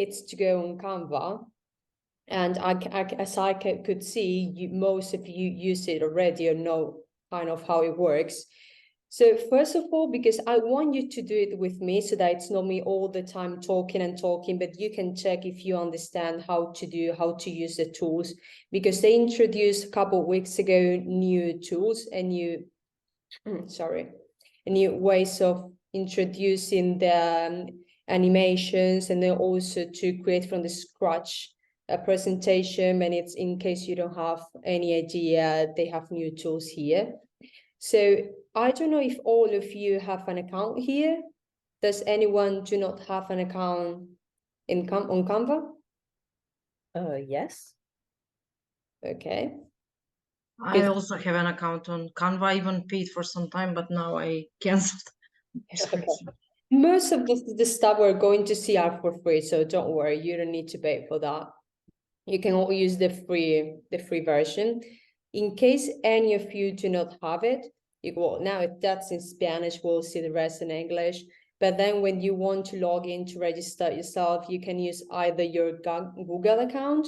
it's to go on Canva. And as I could see, most of you use it already or know kind of how it works. So first of all, because I want you to do it with me so that it's not me all the time talking and talking, but you can check if you understand how to use the tools, because they introduced a couple of weeks ago new tools and new ways of introducing the animations, and then also to create from the scratch a presentation. And it's in case you don't have any idea, they have new tools here. So I don't know if all of you have an account here. Does anyone do not have an account on Canva? Yes. Okay. I also have an account on Canva. I even paid for some time, but now I canceled. Okay. Most of the stuff we're going to see are for free, so don't worry, you don't need to pay for that. You can all use the free version. In case any of you do not have it, now if that's in Spanish, we'll see the rest in English. But then when you want to log in to register yourself, you can use either your Google account.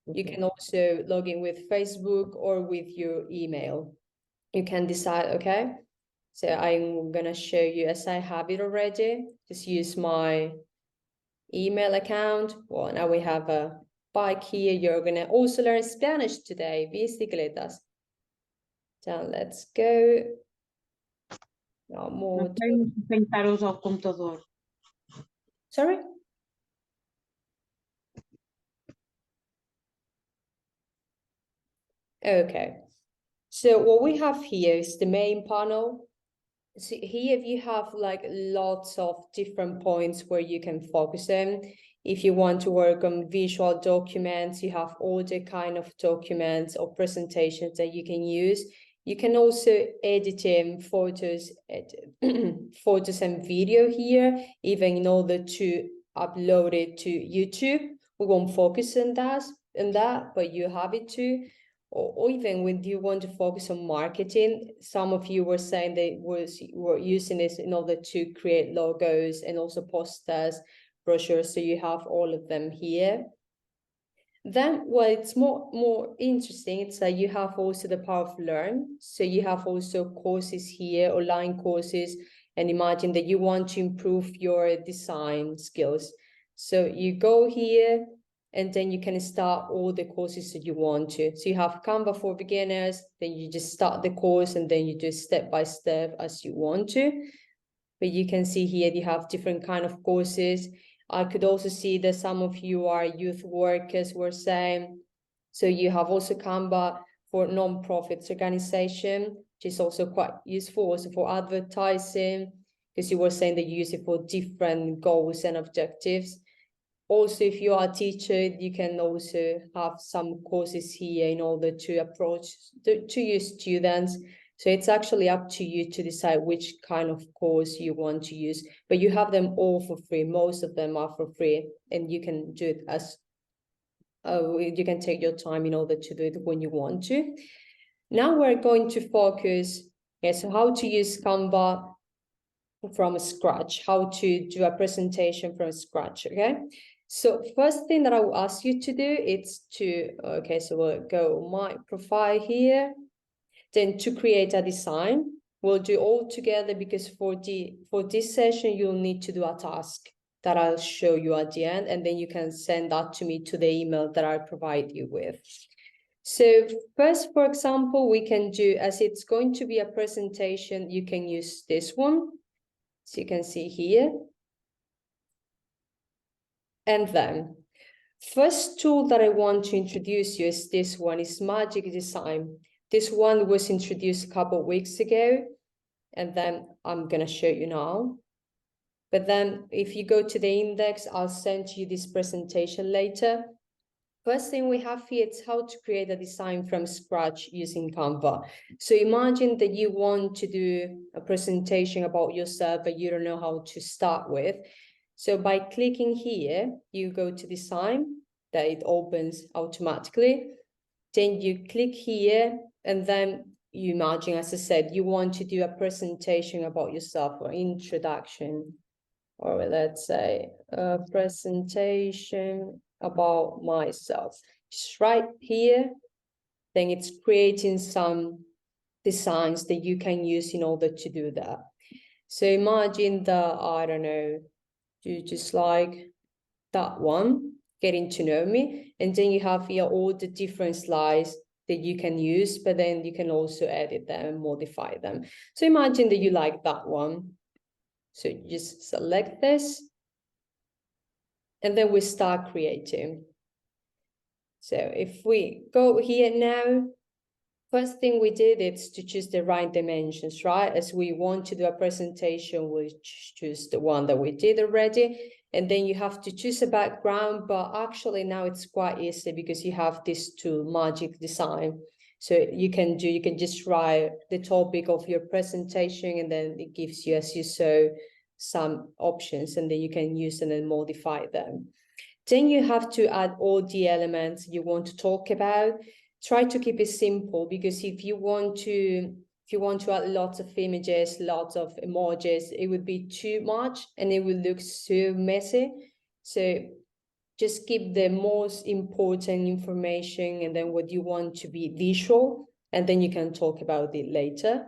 You can also log in with Facebook or with your email. You can decide, okay? So I'm gonna show you as I have it already. Just use my email account. Well, now we have a bike here. You're gonna also learn Spanish today, bicicletas. So let's go. Now more. Sentaros ao computador. Sorry? Okay. So what we have here is the main panel. So here you have like lots of different points where you can focus on. If you want to work on visual documents, you have all the kind of documents or presentations that you can use. You can also edit photos and video here, even in order to upload it to YouTube. We won't focus on that, but you have it too. Or even when you want to focus on marketing, some of you were saying they were using this in order to create logos and also posters, brochures. So you have all of them here. Then, well, it's more interesting. It's that you have also the power of learn. So you have also courses here, online courses, and imagine that you want to improve your design skills. So you go here, and then you can start all the courses that you want to. So you have Canva for beginners, then you just start the course, and then you do step by step as you want to. But you can see here you have different kind of courses. I could also see that some of you are youth workers, were saying. So you have also Canva for non-profits organization, which is also quite useful also for advertising, because you were saying that you use it for different goals and objectives. Also, if you are a teacher, you can also have some courses here in order to approach to your students. So it's actually up to you to decide which kind of course you want to use, but you have them all for free. Most of them are for free, and you can do it as you can take your time in order to do it when you want to. Now we're going to focus, so how to use Canva from scratch, how to do a presentation from scratch, okay? So first thing that I will ask you to do is to, okay, so we'll go my profile here, then to create a design. We'll do all together because for this session, you'll need to do a task that I'll show you at the end, and then you can send that to me to the email that I provide you with. So first, for example, we can do, as it's going to be a presentation, you can use this one. So you can see here. And then first tool that I want to introduce you is this one, is Magic Design. This one was introduced a couple of weeks ago, and then I'm going to show you now. But then if you go to the index, I'll send you this presentation later. First thing we have here is how to create a design from scratch using Canva. So imagine that you want to do a presentation about yourself, but you don't know how to start with. So by clicking here, you go to design, that it opens automatically. Then you click here, and then you imagine, as I said, you want to do a presentation about yourself or introduction. or let's say a presentation about myself. Just right here, then it's creating some designs that you can use in order to do that. So imagine that, I don't know, you just like that one, getting to know me, and then you have here all the different slides that you can use, but then you can also edit them and modify them. So imagine that you like that one. So you just select this, and then we start creating. So if we go here now, first thing we did is to choose the right dimensions, right? As we want to do a presentation, we choose the one that we did already. And then you have to choose a background, but actually now it's quite easy because you have this tool, Magic Design. So you can just write the topic of your presentation, and then it gives you, as you saw, some options, and then you can use them and modify them. Then you have to add all the elements you want to talk about. Try to keep it simple, because if you want to add lots of images, lots of emojis, it would be too much and it would look so messy. So just keep the most important information and then what you want to be visual, and then you can talk about it later.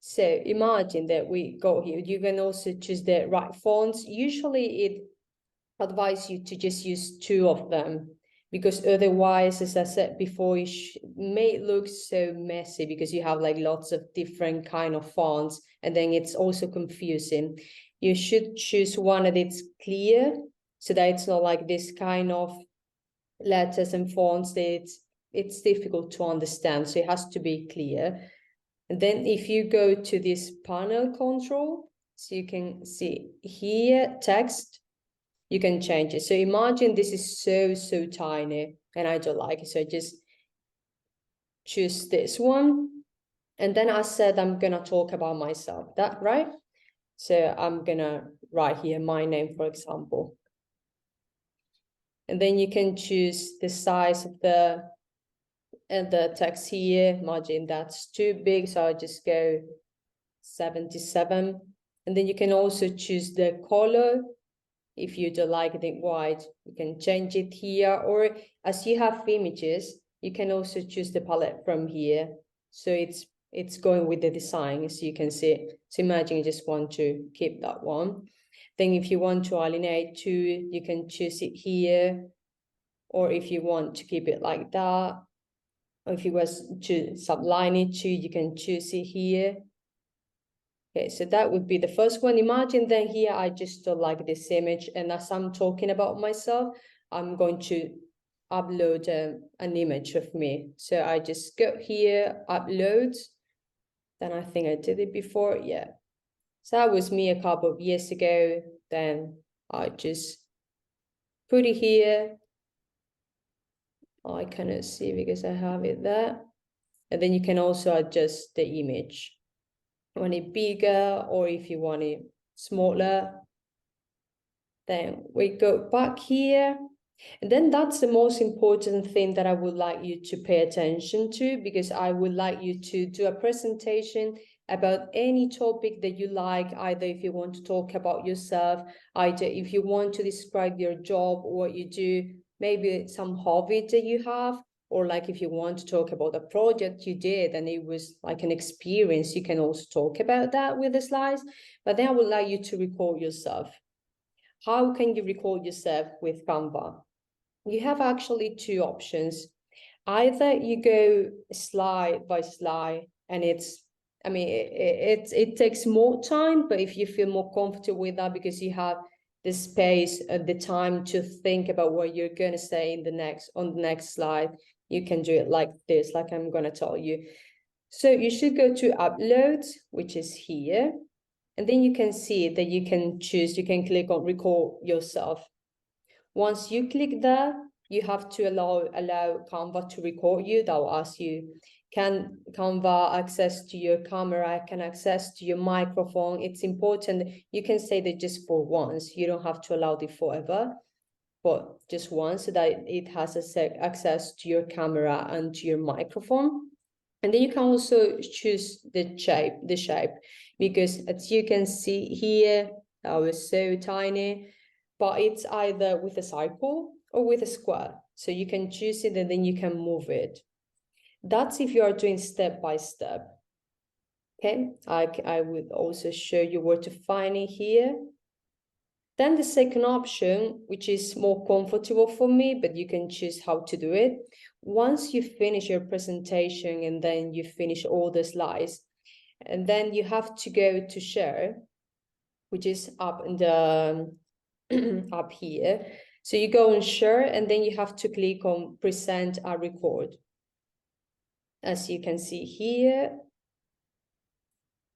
So imagine that we go here. You can also choose the right fonts. Usually it advise you to just use 2 of them, because otherwise, as I said before, it may look so messy because you have like lots of different kind of fonts, and then it's also confusing. You should choose one that it's clear, so that it's not like this kind of letters and fonts that it's difficult to understand. So it has to be clear. And then if you go to this panel control, so you can see here text, you can change it. So imagine this is so tiny and I don't like it. So I just choose this one. And then I said, I'm gonna talk about myself, that right? So I'm gonna write here my name, for example. And then you can choose the size of the text here. Imagine that's too big, so I'll just go 77. And then you can also choose the color. If you don't like it white, you can change it here. Or as you have images, you can also choose the palette from here. So it's going with the design, as you can see. So imagine you just want to keep that one. Then if you want to alienate to, you can choose it here. Or if you want to keep it like that, or if you was to subline it to, you can choose it here. Okay, so that would be the first one. Imagine then here, I just don't like this image. And as I'm talking about myself, I'm going to upload an image of me. So I just go here, upload. Then I think I did it before, yeah. So that was me a couple of years ago. Then I just put it here. I cannot see because I have it there. And then you can also adjust the image. Want it bigger, or if you want it smaller. Then we go back here. And then that's the most important thing that I would like you to pay attention to, because I would like you to do a presentation about any topic that you like, either if you want to talk about yourself, either if you want to describe your job or what you do, maybe some hobby that you have, or like if you want to talk about a project you did and it was like an experience, you can also talk about that with the slides. But then I would like you to record yourself. How can you record yourself with Canva? You have actually 2 options. Either you go slide by slide, and it takes more time, but if you feel more comfortable with that because you have the space at the time to think about what you're going to say on the next slide, you can do it like this, like I'm going to tell you. So you should go to upload, which is here. And then you can see that you can choose, you can click on record yourself. Once you click that, you have to allow Canva to record you. That will ask you, can Canva access to your camera, can access to your microphone? It's important. You can say that just for once. You don't have to allow it forever, but just once, so that it has access to your camera and to your microphone. And then you can also choose the shape, because as you can see here, that was so tiny, but it's either with a circle or with a square. So you can choose it and then you can move it. That's if you are doing step by step. Okay, I would also show you where to find it here. Then the second option, which is more comfortable for me, but you can choose how to do it. Once you finish your presentation and then you finish all the slides, and then you have to go to share, which is up in the up here. So you go on share and then you have to click on present and record. As you can see here.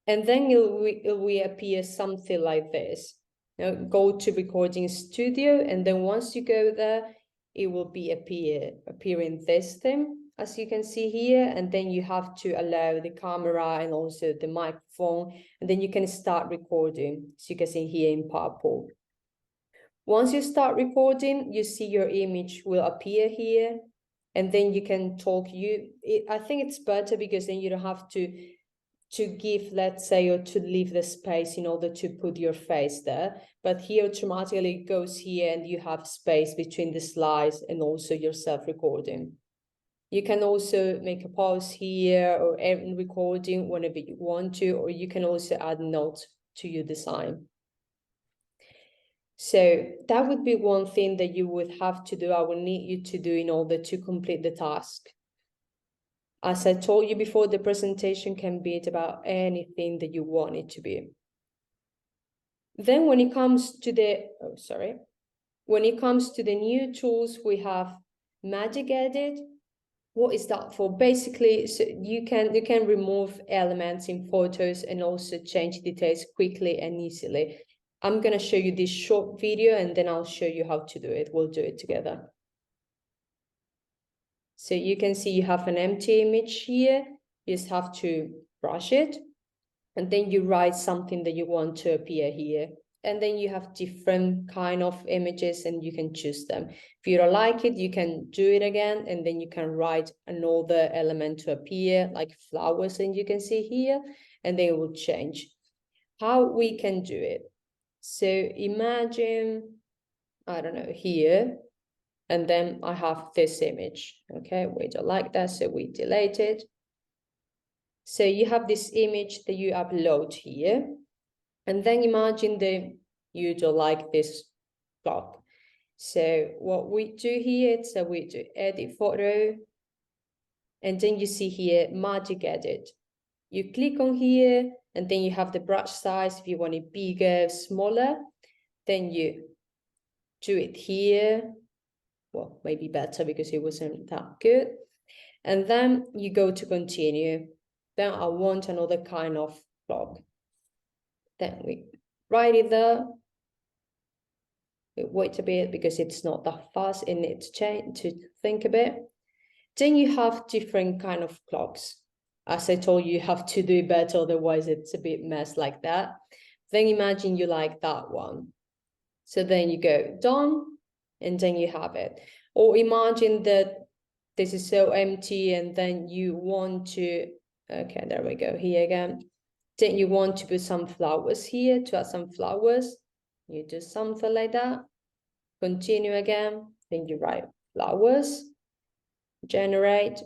And then it will appear something like this. Now go to recording studio, and then once you go there, it will be appearing this thing, as you can see here, and then you have to allow the camera and also the microphone, and then you can start recording, as you can see here in purple. Once you start recording, you see your image will appear here, and then you can talk. I think it's better because then you don't have to give, let's say, or to leave the space in order to put your face there. But here automatically goes here and you have space between the slides and also yourself recording. You can also make a pause here or end recording whenever you want to, or you can also add notes to your design. So that would be one thing that you would have to do, I will need you to do in order to complete the task. As I told you before, the presentation can be about anything that you want it to be. Then when it comes to the, when it comes to the new tools, we have Magic Edit. What is that for? Basically, so you can remove elements in photos and also change details quickly and easily. I'm going to show you this short video and then I'll show you how to do it. We'll do it together. So you can see you have an empty image here. You just have to brush it. And then you write something that you want to appear here. And then you have different kind of images and you can choose them. If you don't like it, you can do it again. And then you can write another element to appear, like flowers, and you can see here. And then it will change. How we can do it. So imagine, I don't know, here. And then I have this image, okay? We don't like that, so we delete it. So you have this image that you upload here. And then imagine that you don't like this clock. So what we do here, so we do edit photo. And then you see here, Magic Edit. You click on here, and then you have the brush size. If you want it bigger, smaller, then you do it here. Well, maybe better because it wasn't that good. And then you go to continue. Then I want another kind of clock. Then we write it there. We wait a bit because it's not that fast and it's change to think a bit. Then you have different kind of clocks. As I told you, you have to do it better, otherwise it's a bit mess like that. Then imagine you like that one. So then you go done. And then you have it. Or imagine that this is so empty and then you want to, okay, there we go, here again. Then you want to put some flowers here, to add some flowers. You do something like that. Continue again. Then you write flowers, generate.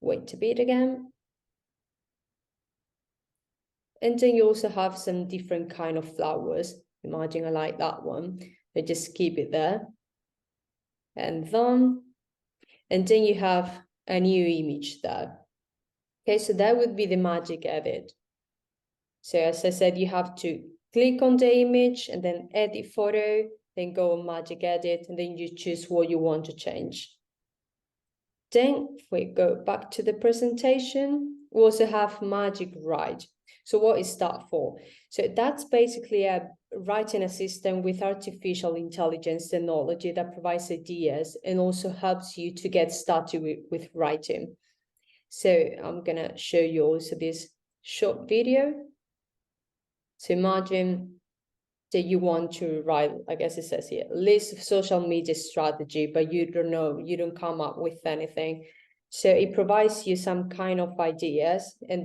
Wait a bit again. And then you also have some different kind of flowers. Imagine I like that one. I just keep it there. And then you have a new image there. Okay, so that would be the Magic Edit. So as I said, you have to click on the image and then edit photo, then go on Magic Edit, and then you choose what you want to change. Then if we go back to the presentation, we also have Magic Write. So what is that for? So that's basically a writing assistant with artificial intelligence technology that provides ideas and also helps you to get started with writing. So I'm gonna show you also this short video. So imagine that you want to write, I guess it says here, list of social media strategy, but you don't know, you don't come up with anything. So it provides you some kind of ideas, and